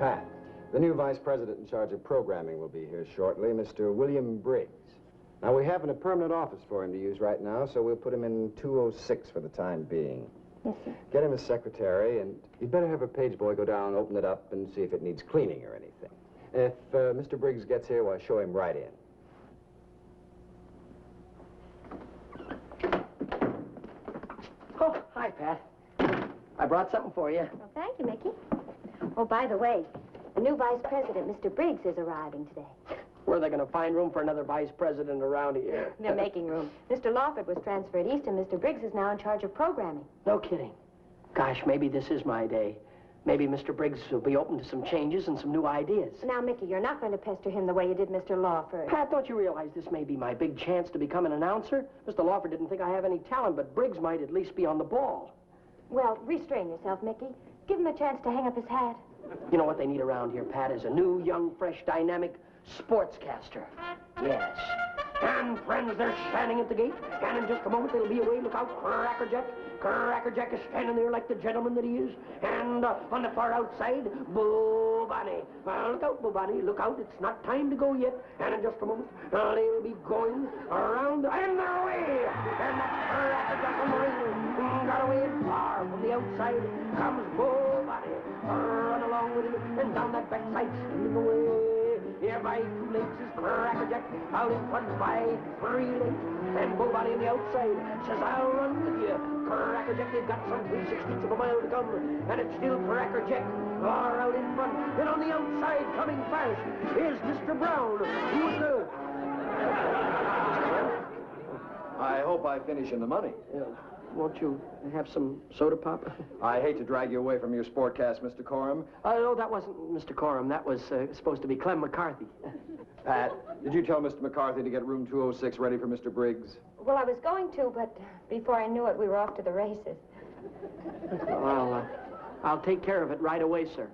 Pat, the new vice president in charge of programming will be here shortly, Mr. William Briggs. Now, we haven't a permanent office for him to use right now, so we'll put him in 206 for the time being. Yes, sir. Get him a secretary, and you'd better have a page boy go down, open it up, and see if it needs cleaning or anything. If Mr. Briggs gets here, why, show him right in. Oh, hi, Pat. I brought something for you. Well, thank you, Mickey. Oh, by the way, the new vice president, Mr. Briggs, is arriving today. Where are they going to find room for another vice president around here? They're making room. Mr. Lawford was transferred east, and Mr. Briggs is now in charge of programming. No kidding. Gosh, maybe this is my day. Maybe Mr. Briggs will be open to some changes and some new ideas. Now, Mickey, you're not going to pester him the way you did Mr. Lawford. Pat, don't you realize this may be my big chance to become an announcer? Mr. Lawford didn't think I have any talent, but Briggs might at least be on the ball. Well, restrain yourself, Mickey. Give him a chance to hang up his hat. You know what they need around here, Pat, is a new, young, fresh, dynamic sportscaster. Yes. And, friends, they're standing at the gate, and in just a moment they'll be away. Look out, Crackerjack. Crackerjack is standing there like the gentleman that he is. And on the far outside, Bo-Bunny. Look out, Bo-Bunny, look out. It's not time to go yet. And in just a moment, they'll be going around, and they're away. And that Crackerjack on the ring got away far from the outside. Comes Bo-Bunny. Run along with him, and down that backside, stealing away. Here by 2 legs is Crackerjack, out in front by 3 legs. And Bo-Bunny on the outside says, I'll run with you. Crackerjack, they've got some 3/16 of a mile to come. And it's still Crackerjack far out in front. And on the outside, coming fast, is Mr. Brown, who is the... I hope I finish in the money. Won't you have some soda pop? I hate to drag you away from your sportcast, Mr. Coram. No, that wasn't Mr. Coram. That was supposed to be Clem McCarthy. Pat, did you tell Mr. McCarthy to get room 206 ready for Mr. Briggs? Well, I was going to, but before I knew it, we were off to the races. Well, I'll take care of it right away, sir.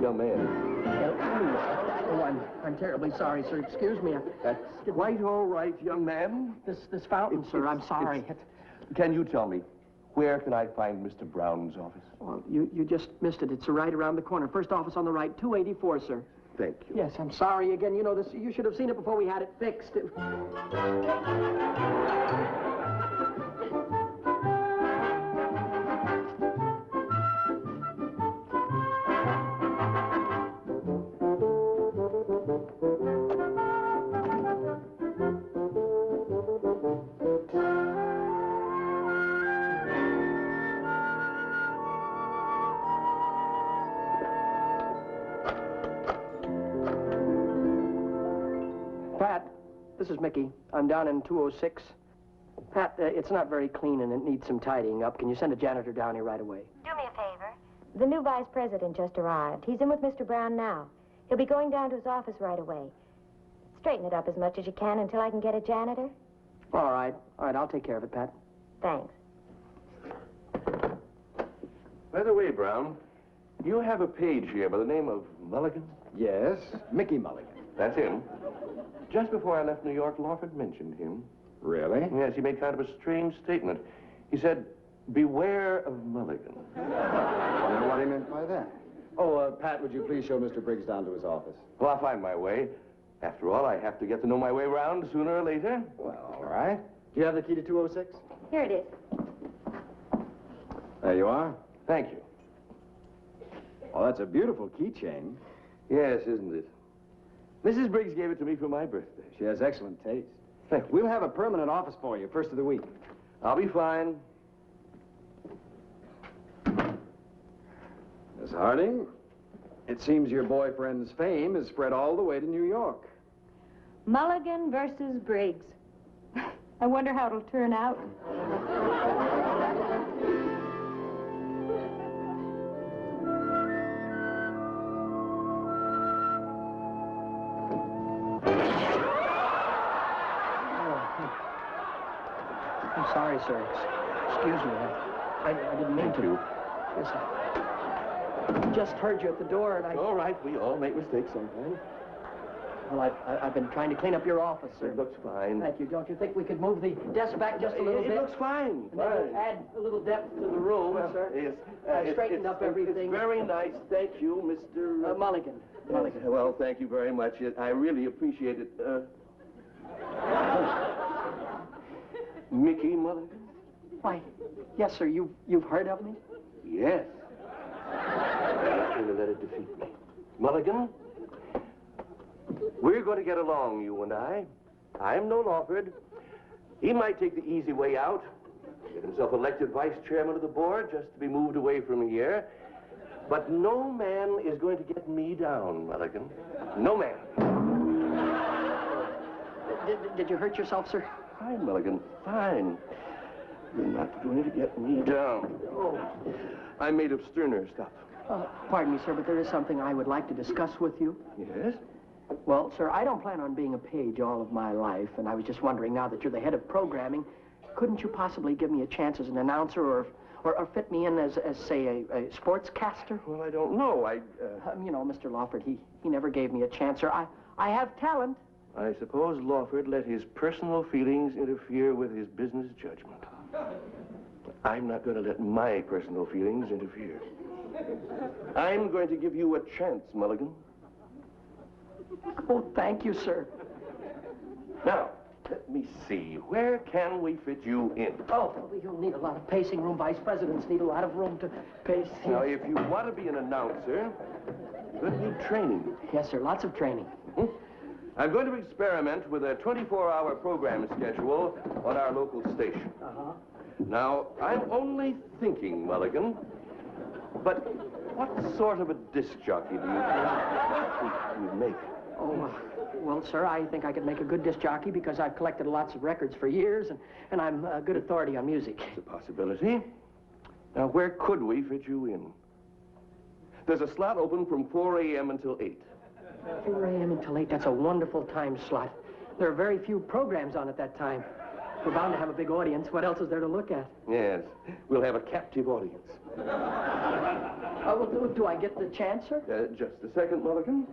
Young man. I'm terribly sorry, sir. Excuse me. That's quite all right, young man. This fountain, sir, I'm sorry. Can you tell me, where can I find Mr. Brown's office? Well, you just missed it. It's right around the corner. First office on the right, 284, sir. Thank you. Yes, I'm sorry again. You know, this. You should have seen it before we had it fixed. Pat, this is Mickey. I'm down in 206. Pat, it's not very clean and it needs some tidying up. Can you send a janitor down here right away? Do me a favor. The new vice president just arrived. He's in with Mr. Brown now. He'll be going down to his office right away. Straighten it up as much as you can until I can get a janitor. All right, I'll take care of it, Pat. Thanks. By the way, Brown, you have a page here by the name of Mulligan? Yes, Mickey Mulligan. That's him. Just before I left New York, Lawford mentioned him. Really? Yes, he made kind of a strange statement. He said, beware of Mulligan. I wonder what he meant by that. Oh, Pat, would you please show Mr. Briggs down to his office? Well, I'll find my way. After all, I have to get to know my way around sooner or later. Well, all right. Do you have the key to 206? Here it is. There you are. Thank you. Oh, that's a beautiful keychain. Yes, isn't it? Mrs. Briggs gave it to me for my birthday. She has excellent taste. Thank you. We'll have a permanent office for you, first of the week. I'll be fine. Miss Harding, it seems your boyfriend's fame has spread all the way to New York. Mulligan versus Briggs. I wonder how it'll turn out. I'm sorry, sir. Excuse me. I didn't mean to. Thank you. Yes, just heard you at the door, and I... All right, we all make mistakes sometimes. Well, I've been trying to clean up your office, sir. It looks fine. Thank you. Don't you think we could move the desk back just a little bit? It looks fine. And then we'll add a little depth to the room, sir. Yes. I straightened up everything. It's very nice. Thank you, Mr. Mulligan. Mulligan. Well, thank you very much. I really appreciate it. Mickey Mulligan? Why, yes, sir. You've heard of me? Yes. I'm not going to let it defeat me. Mulligan, we're going to get along, you and I. I'm no Lawford. He might take the easy way out, get himself elected vice chairman of the board just to be moved away from here. But no man is going to get me down, Mulligan. No man. Did you hurt yourself, sir? Fine, Mulligan, fine. You're not going to get me down. Oh. I'm made of sterner stuff. Pardon me, sir, but there is something I would like to discuss with you. Yes? Well, sir, I don't plan on being a page all of my life, and I was just wondering, now that you're the head of programming, couldn't you possibly give me a chance as an announcer or fit me in as say, a sportscaster? Well, I don't know. You know, Mr. Lawford, he never gave me a chance, sir. I have talent. I suppose Lawford let his personal feelings interfere with his business judgment. I'm not going to let my personal feelings interfere. I'm going to give you a chance, Mulligan. Oh, thank you, sir. Now, let me see. Where can we fit you in? Oh, well, you'll need a lot of pacing room. Vice presidents need a lot of room to pace. Now, if you want to be an announcer, you're going to need training. Yes, sir. Lots of training. Mm-hmm. I'm going to experiment with a 24-hour program schedule on our local station. Uh-huh. Now, I'm only thinking, Mulligan, but what sort of a disc jockey do you think you'd make? Oh, well, sir, I think I could make a good disc jockey because I've collected lots of records for years, and I'm a good authority on music. It's a possibility. Now, where could we fit you in? There's a slot open from 4 a.m. until 8. 4 a.m. until 8, that's a wonderful time slot. There are very few programs on at that time. We're bound to have a big audience. What else is there to look at? Yes, we'll have a captive audience. Well, do I get the chance, sir? Just a second, Mulligan.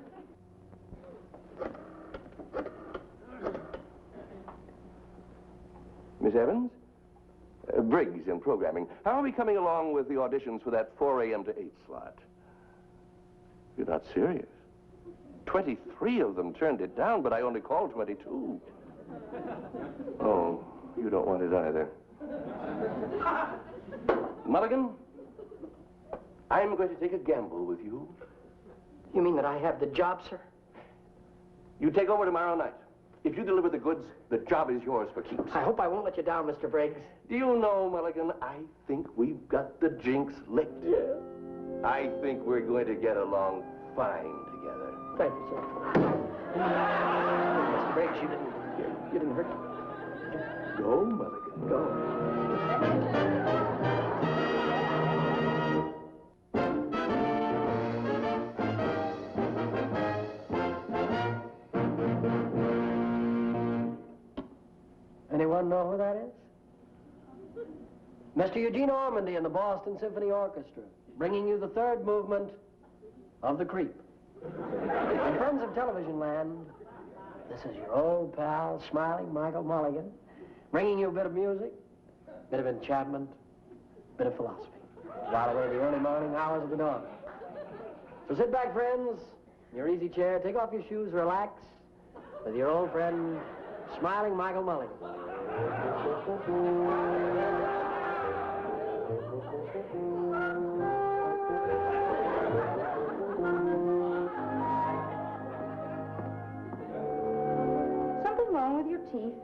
Miss Evans? Briggs in programming. How are we coming along with the auditions for that 4 a.m. to 8 slot? You're not serious. 23 of them turned it down, but I only called 22. Oh, you don't want it either. Mulligan, I'm going to take a gamble with you. You mean that I have the job, sir? You take over tomorrow night. If you deliver the goods, the job is yours for keeps. I hope I won't let you down, Mr. Briggs. Do you know, Mulligan, I think we've got the jinx licked. Yeah. I think we're going to get along fine together. Thank you, sir. Mr. Briggs, you didn't hurt me. Go, Mulligan, go. Anyone know who that is? Mr. Eugene Ormandy and the Boston Symphony Orchestra, bringing you the third movement of The Creep. In terms of television land, this is your old pal, smiling Michael Mulligan, bringing you a bit of music, a bit of enchantment, a bit of philosophy, while away the early morning hours of the dawn. So sit back, friends, in your easy chair, take off your shoes, relax, with your old friend, smiling Michael Mulligan. Something wrong with your teeth?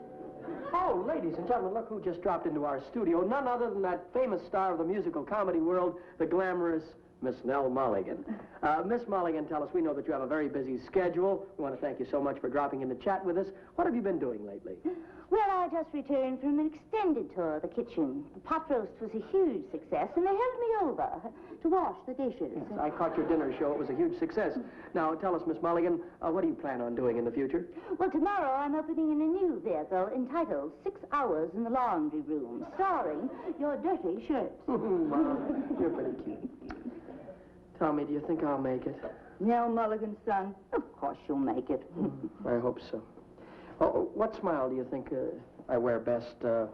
Oh, ladies and gentlemen, look who just dropped into our studio. None other than that famous star of the musical comedy world, the glamorous Miss Nell Mulligan. Miss Mulligan, tell us, we know that you have a very busy schedule. We want to thank you so much for dropping in to chat with us. What have you been doing lately? Well, I just returned from an extended tour of the kitchen. The pot roast was a huge success, and they held me over to wash the dishes. Yes, I caught your dinner show. It was a huge success. Now, tell us, Miss Mulligan, what do you plan on doing in the future? Well, tomorrow I'm opening in a new vehicle entitled 6 Hours in the Laundry Room, starring your dirty shirts. Well, you're pretty cute. Tell me, do you think I'll make it? Nell Mulligan's son. Of course you'll make it. I hope so. Oh, what smile do you think I wear best? The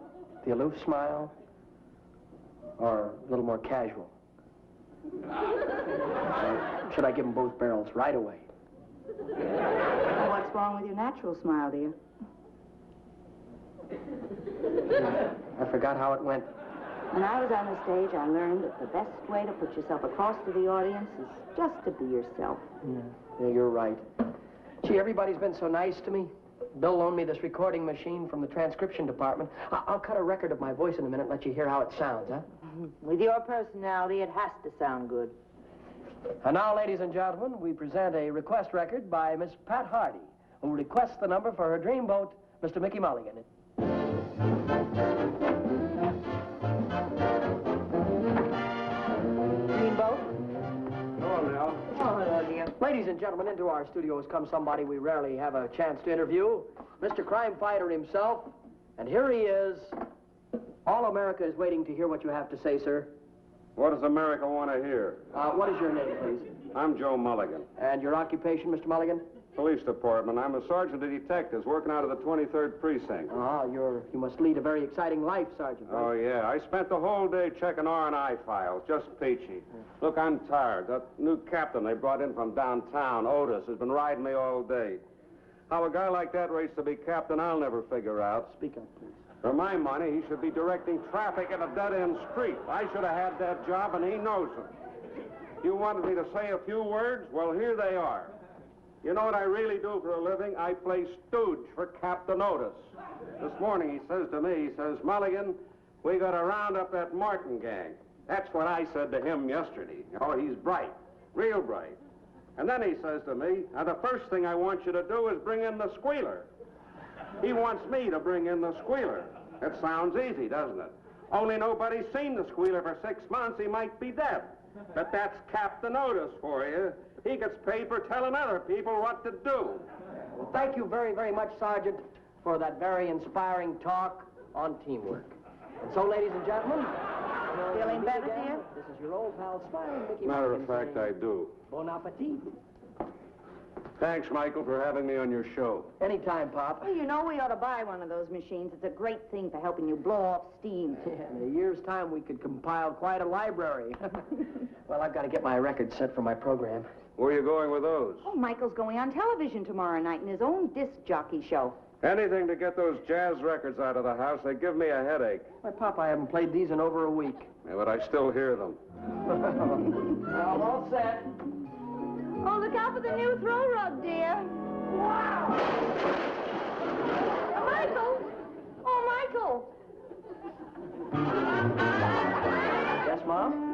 aloof smile? Or a little more casual? Or should I give them both barrels right away? Well, what's wrong with your natural smile, dear? I forgot how it went. When I was on the stage, I learned that the best way to put yourself across to the audience is just to be yourself. Yeah, you're right. Gee, everybody's been so nice to me. Bill loaned me this recording machine from the transcription department. I'll cut a record of my voice in a minute and let you hear how it sounds, huh? With your personality, it has to sound good. And now, ladies and gentlemen, we present a request record by Miss Pat Hardy, who requests the number for her dreamboat, Mr. Mickey Mulligan. Dreamboat? Hello, Nell. Oh, hello, dear. Ladies and gentlemen, into our studio has come somebody we rarely have a chance to interview, Mr. Crime Fighter himself. And here he is. All America is waiting to hear what you have to say, sir. What does America want to hear? What is your name, please? I'm Joe Mulligan. And your occupation, Mr. Mulligan? Police department. I'm a sergeant of detectives working out of the 23rd precinct. You must lead a very exciting life, Sergeant. Right? Oh, yeah. I spent the whole day checking R&I files. Just peachy. Look, I'm tired. That new captain they brought in from downtown, Otis, has been riding me all day. How a guy like that raised to be captain, I'll never figure out. Speak up, please. For my money, he should be directing traffic at a dead-end street. I should have had that job, and he knows it. You wanted me to say a few words? Well, here they are. You know what I really do for a living? I play stooge for Captain Otis. This morning he says to me, he says, Mulligan, we got to round up that Martin gang. That's what I said to him yesterday. Oh, he's bright, real bright. And then he says to me, now the first thing I want you to do is bring in the squealer. He wants me to bring in the squealer. It sounds easy, doesn't it? Only nobody's seen the squealer for 6 months. He might be dead. But that's Captain Otis for you. He gets paid for telling other people what to do. Well, thank you very, very much, Sergeant, for that very inspiring talk on teamwork. And so, ladies and gentlemen... Feeling better, dear? This is your old pal, Smiling Mickey Matter of Mulligan fact, saying, I do. Bon appetit. Thanks, Michael, for having me on your show. Anytime, Pop. Well, you know, we ought to buy one of those machines. It's a great thing for helping you blow off steam. Yeah, in a year's time, we could compile quite a library. Well, I've got to get my records set for my program. Where are you going with those? Oh, Michael's going on television tomorrow night in his own disc jockey show. Anything to get those jazz records out of the house. They give me a headache. Why, Pop, I haven't played these in over a week. Yeah, but I still hear them. Well, all set. Oh, look out for the new throw rug, dear. Wow! Michael! Oh, Michael! Yes, Mom?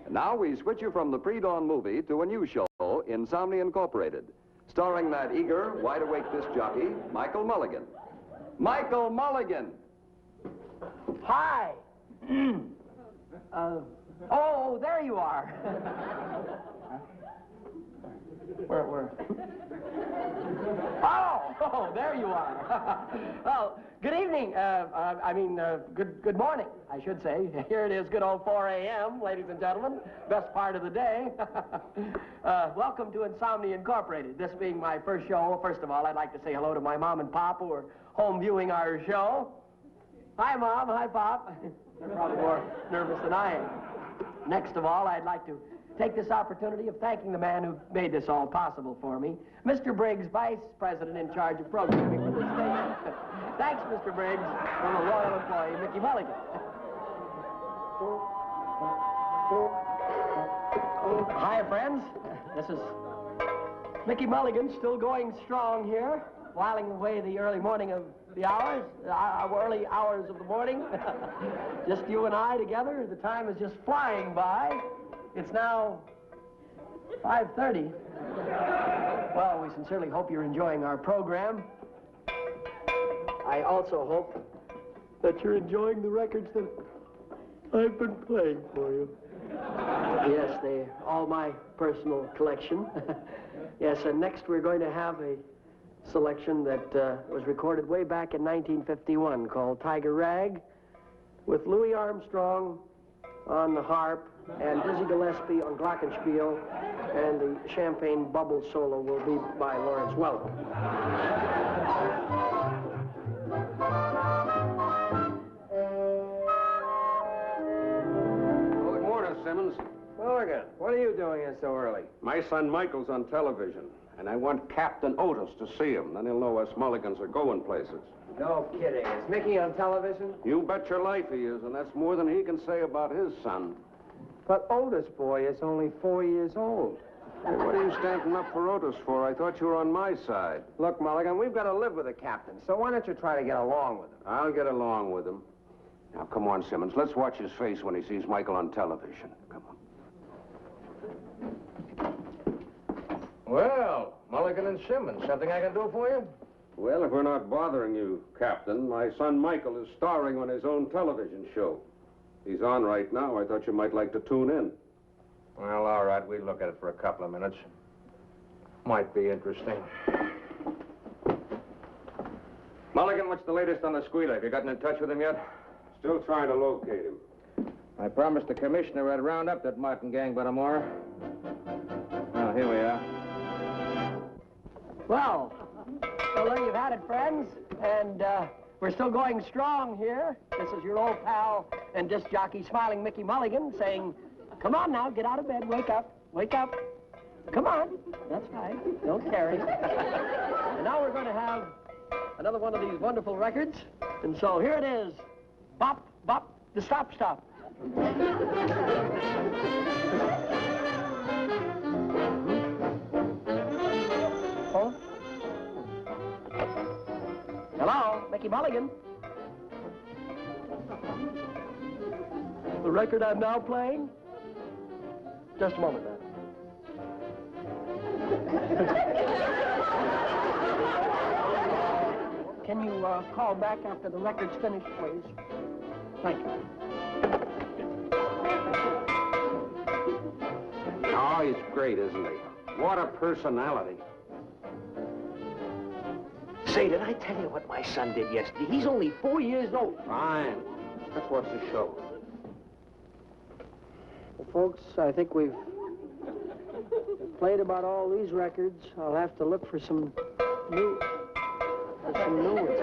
Now we switch you from the pre-dawn movie to a new show, Insomnia Incorporated, starring that eager, wide-awake disc jockey, Michael Mulligan. Michael Mulligan! Hi! Oh, there you are. Where? Oh, there you are. Well, good evening. Good morning, I should say. Here it is, good old 4 a.m., ladies and gentlemen. Best part of the day. Welcome to Insomnia Incorporated. This being my first show, first of all, I'd like to say hello to my mom and pop who are home viewing our show. Hi, Mom. Hi, Pop. They're probably more nervous than I am. Next of all, I'd like to take this opportunity of thanking the man who made this all possible for me, Mr. Briggs, Vice President in charge of programming for this station. Thanks, Mr. Briggs, from a loyal employee, Mickey Mulligan. Hi, friends. This is Mickey Mulligan, still going strong here, whiling away the early morning of the hours, early hours of the morning. Just you and I together. The time is just flying by. It's now 5:30. Well, we sincerely hope you're enjoying our program. I also hope that you're enjoying the records that I've been playing for you. Yes, they're all my personal collection. Yes, and next we're going to have a selection that was recorded way back in 1951 called Tiger Rag, with Louis Armstrong on the harp and Dizzy Gillespie on glockenspiel, and the Champagne Bubble solo will be by Lawrence Welk. Well, good morning, Simmons. Mulligan, what are you doing here so early? My son Michael's on television, and I want Captain Otis to see him. Then he'll know us Mulligans are going places. No kidding. Is Mickey on television? You bet your life he is, and that's more than he can say about his son. But Otis, boy, is only 4 years old. Hey, what are you standing up for Otis for? I thought you were on my side. Look, Mulligan, we've got to live with the captain, so why don't you try to get along with him? I'll get along with him. Now, come on, Simmons. Let's watch his face when he sees Michael on television. Come on. Well, Mulligan and Simmons, something I can do for you? Well, if we're not bothering you, Captain, my son Michael is starring on his own television show. He's on right now. I thought you might like to tune in. Well, all right. We'll look at it for a couple of minutes. Might be interesting. Mulligan, what's the latest on the squealer? Have you gotten in touch with him yet? Still trying to locate him. I promised the commissioner I'd round up that Martin gang by tomorrow. Oh, here we are. Well, there you've had it, friends, and we're still going strong here. This is your old pal and disc jockey, Smiling Mickey Mulligan, saying, come on now, get out of bed, wake up, wake up. Come on, that's right, don't carry. And now we're going to have another one of these wonderful records, and so here it is, Bop, Bop, the Stop, Stop. Oh? Hello, Mickey Mulligan. The record I'm now playing? Just a moment, man. Can you call back after the record's finished, please? Thank you. Oh, he's great, isn't he? What a personality. Say, did I tell you what my son did yesterday? He's only 4 years old. Fine. Let's watch the show. Well, folks, I think we've played about all these records. I'll have to look for some new ones.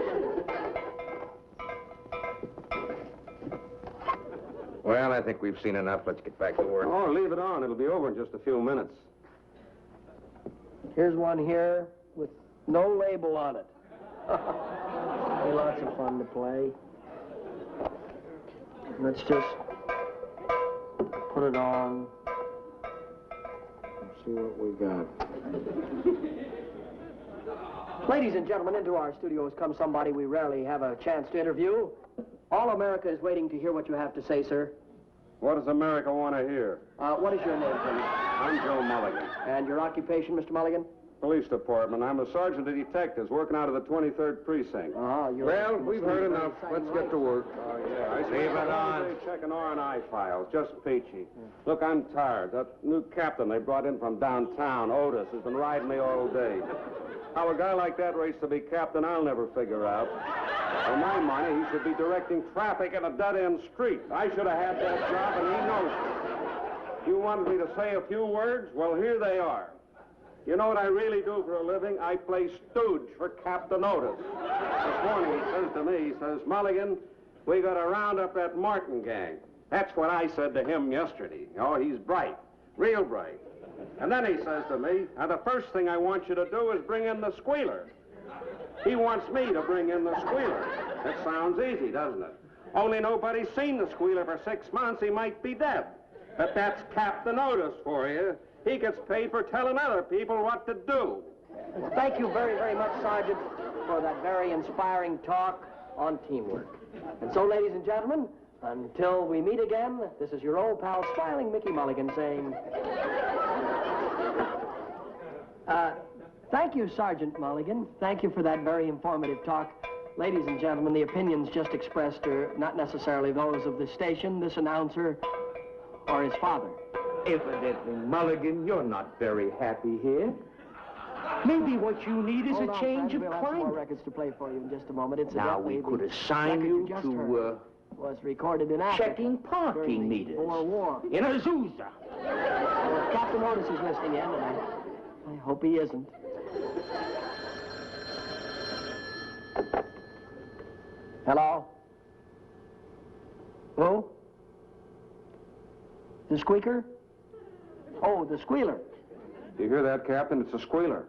Well, I think we've seen enough. Let's get back to work. Oh, leave it on. It'll be over in just a few minutes. Here's one here with no label on it. Be lots of fun to play. Let's just put it on. Let's see what we got. Ladies and gentlemen, into our studio has come somebody we rarely have a chance to interview. All America is waiting to hear what you have to say, sir. What does America want to hear? What is your name, please? I'm Joe Mulligan. And your occupation, Mr. Mulligan? Police department. I'm a sergeant of detectives working out of the 23rd precinct. Well, we've heard enough. Let's get to work. Oh, yeah. I Leave it on. Checking R&I files. Just peachy. Look, I'm tired. That new captain they brought in from downtown, Otis, has been riding me all day. How a guy like that raised to be captain, I'll never figure out. For my money, he should be directing traffic in a dead-end street. I should have had that job, and he knows it. You wanted me to say a few words? Well, here they are. You know what I really do for a living? I play stooge for Captain Otis. This morning he says to me, he says, Mulligan, we got to round up that Martin gang. That's what I said to him yesterday. Oh, he's bright, real bright. And then he says to me, now the first thing I want you to do is bring in the squealer. He wants me to bring in the squealer. That sounds easy, doesn't it? Only nobody's seen the squealer for 6 months. He might be dead. But that's Captain Otis for you. He gets paid for telling other people what to do. Well, thank you very, very much, Sergeant, for that very inspiring talk on teamwork. And so, ladies and gentlemen, until we meet again, this is your old pal, Smiling Mickey Mulligan, saying... thank you, Sergeant Mulligan. Thank you for that very informative talk. Ladies and gentlemen, the opinions just expressed are not necessarily those of the station, this announcer, or his father. Evidently, Mulligan, you're not very happy here. Maybe what you need is Hold a on, change friend. of We'll have some more climate. records to play for you in just a moment. Now, we could assign you to, was recorded in Africa. checking during parking the meters. Boer War. In Azusa. Well, Captain Otis is listening in, and I hope he isn't. Hello? Who? The squeaker? Oh, the squealer. You hear that, Captain? It's a squealer.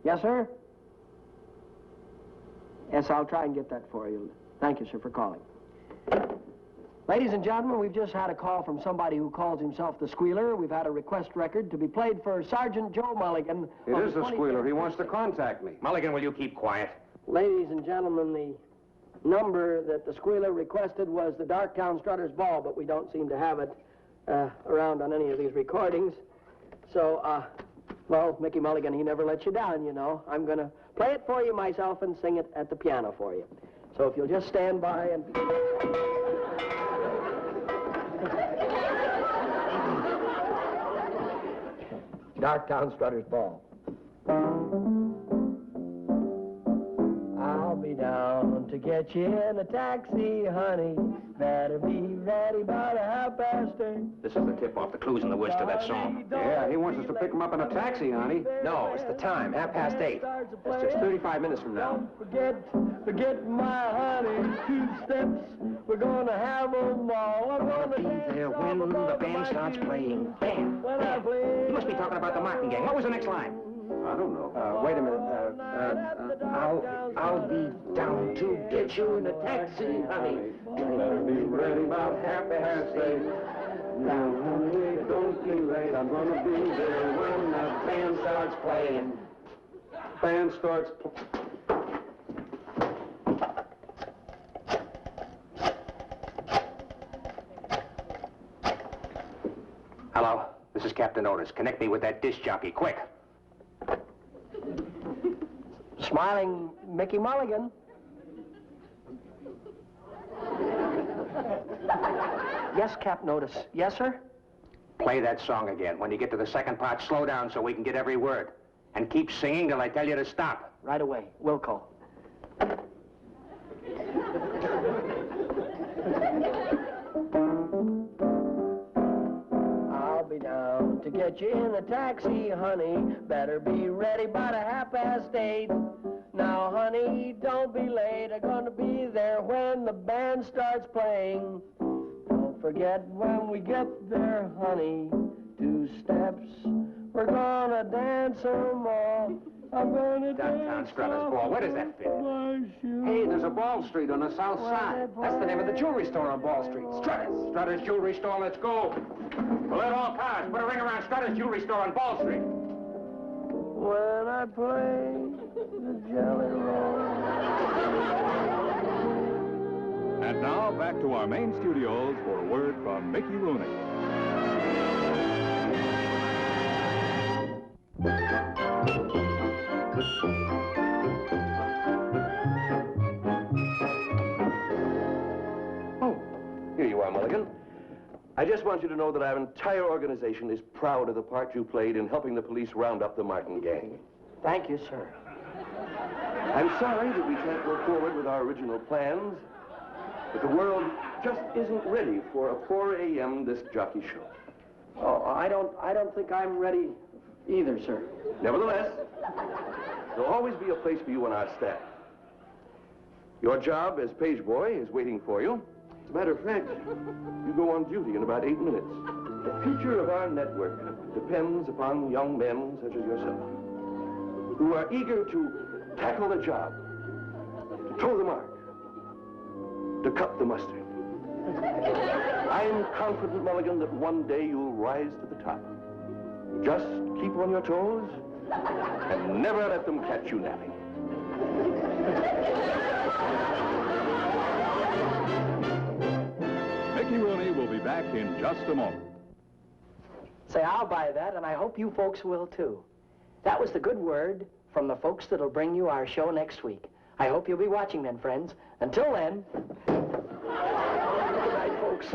Yes, sir? Yes, I'll try and get that for you. Thank you, sir, for calling. Ladies and gentlemen, we've just had a call from somebody who calls himself the Squealer. We've had a request record to be played for Sergeant Joe Mulligan. It is the squealer. He wants to contact me. Mulligan, will you keep quiet? Ladies and gentlemen, the number that the Squealer requested was the Darktown Strutters Ball, but we don't seem to have it around on any of these recordings. So, well, Mickey Mulligan, he never lets you down, you know. I'm going to play it for you myself and sing it at the piano for you. So if you'll just stand by and... Darktown Strutters Ball. I'll be down to get you in a taxi, honey. Better be ready by the 8:30. This is the tip-off, the clues and the words to that song. Yeah, he wants us to pick him up in a taxi, honey. No, it's the time, 8:30. That's just 35 minutes from now. Don't forget my honey, 2 steps. We're gonna have 'em all. I'm gonna Be there when the band starts playing. Bam! Bam! You must be talking about the Martin Gang. What was the next line? I don't know. Wait a minute. I'll be down to get you in a taxi, honey. Better be ready about 8:30. Now, honey, don't be late. I'm gonna be there when the band starts playing. Band starts. Hello, this is Captain Otis. Connect me with that disc jockey, quick. Smiling Mickey Mulligan. Yes, Captain Otis. Yes, sir? Play that song again. When you get to the second part, slow down so we can get every word. And keep singing till I tell you to stop. Right away. Wilco. I'll be down to get you in a taxi, honey. Better be ready by the 8:30. Now, honey, don't be late. I'm gonna be there when the band starts playing. Don't forget when we get there, honey. 2 steps. We're gonna dance 'em all. I'm gonna Downtown Strutters Ball. Where does that fit? Hey, there's a Ball Street on the south side. That's the name of the jewelry store on Ball Street. Strutters. Strutters Jewelry Store. Let's go. Alert all cars. Put a ring around Strutters Jewelry Store on Ball Street. When I play the Jelly Roll. And now back to our main studios for a word from Mickey Rooney. Oh, here you are, Mulligan. I just want you to know that our entire organization is proud of the part you played in helping the police round up the Martin Gang. Thank you, sir. I'm sorry that we can't go forward with our original plans, but the world just isn't ready for a 4 a.m. disc jockey show. Oh, I don't think I'm ready either, sir. Nevertheless, there'll always be a place for you on our staff. Your job as page boy is waiting for you. As a matter of fact, you go on duty in about 8 minutes. The future of our network depends upon young men such as yourself, who are eager to tackle the job, to toe the mark, to cut the mustard. I'm confident, Mulligan, that one day you'll rise to the top. Just keep on your toes and never let them catch you napping. Mickey Rooney will be back in just a moment. Say, I'll buy that, and I hope you folks will, too. That was the good word from the folks that'll bring you our show next week. I hope you'll be watching then, friends. Until then, good night, folks.